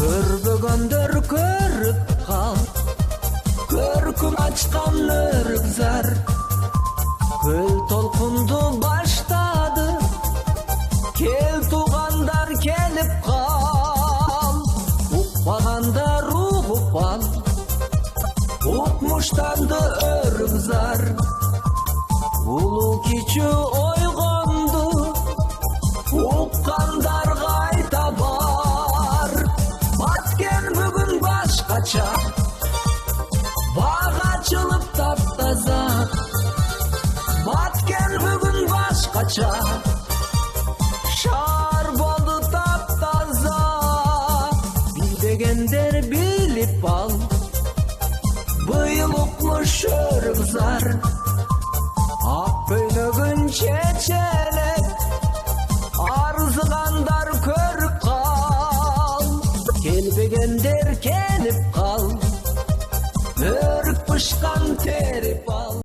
Көрбөгөндөр көрүп кал, көркүм ачкан өрүк зар. Көл толкунду баштады, кел туугандар келип кал. Укпагандар угуп ал, укмуштанды өрүк зар. Улуу кичүү ойгонду, уккандар кайта бар. Баткен бүгүн башкача, бак ачылып таптаза. Баткен бүгүн башкача, шаар болду таптаза. Билбегендер билип ал, быйыл укмуш өрүк зар. Ак көйлөгүн чечелеп, арзыгандар көрүп кал. Келбегендер келип кал, өрүк бышкан терип ал.